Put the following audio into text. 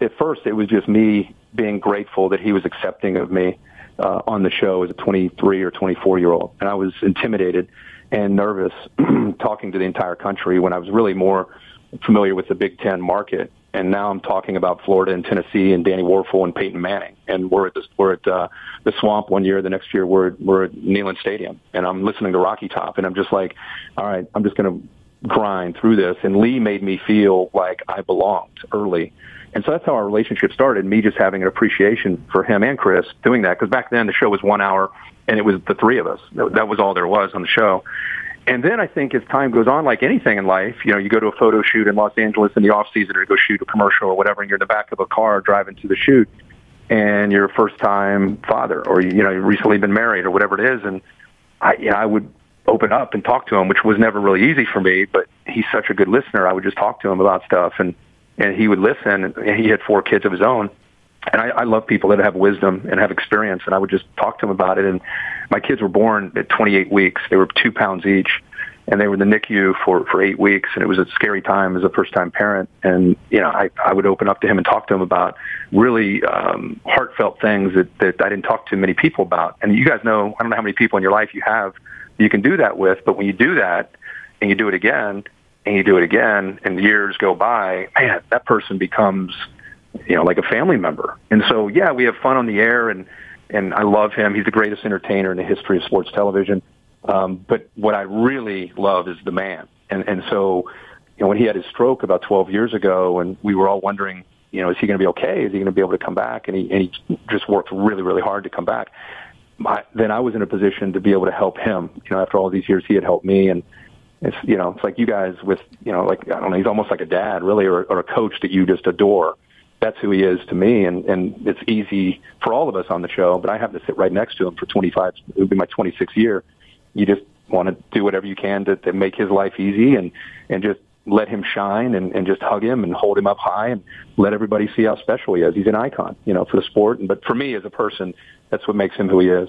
at first it was just me being grateful that he was accepting of me on the show as a 23 or 24-year-old. And I was intimidated and nervous talking to the entire country when I was really more familiar with the Big Ten market. And now I'm talking about Florida and Tennessee and Danny Werfel and Peyton Manning. And we're at the Swamp one year. The next year we're at Neyland Stadium. And I'm listening to Rocky Top. And I'm just like, all right, I'm just going to grind through this. And Lee made me feel like I belonged early. And so that's how our relationship started, me just having an appreciation for him and Chris doing that. Because back then the show was 1 hour, and it was the three of us. That was all there was on the show. And then I think as time goes on, like anything in life, you know, you go to a photo shoot in Los Angeles in the off season or go shoot a commercial or whatever, and you're in the back of a car driving to the shoot, and you're a first-time father, or, you know, you've recently been married or whatever it is. And I would open up and talk to him, which was never really easy for me, but he's such a good listener. I would just talk to him about stuff, and he would listen. And he had 4 kids of his own. And I love people that have wisdom and have experience, and I would just talk to them about it. And my kids were born at 28 weeks. They were 2 pounds each, and they were in the NICU for 8 weeks, and it was a scary time as a first-time parent. And, you know, I would open up to him and talk to him about really heartfelt things that I didn't talk to many people about. And you guys know, I don't know how many people in your life you have you can do that with, but when you do that and you do it again and you do it again and years go by, man, that person becomes, you know, like a family member. And so, yeah, we have fun on the air, and I love him. He's the greatest entertainer in the history of sports television. But what I really love is the man. And so, you know, when he had his stroke about 12 years ago, and we were all wondering, you know, is he going to be okay? Is he going to be able to come back? And he just worked really, really hard to come back. Then I was in a position to be able to help him. You know, after all these years, he had helped me. And it's, you know, it's like you guys with, you know, like, I don't know, he's almost like a dad, really, or a coach that you just adore. That's who he is to me, and it's easy for all of us on the show, but I have to sit right next to him for 25, it would be my 26th year. You just want to do whatever you can to make his life easy and just let him shine and just hug him and hold him up high and let everybody see how special he is. He's an icon, you know, for the sport. But for me as a person, that's what makes him who he is.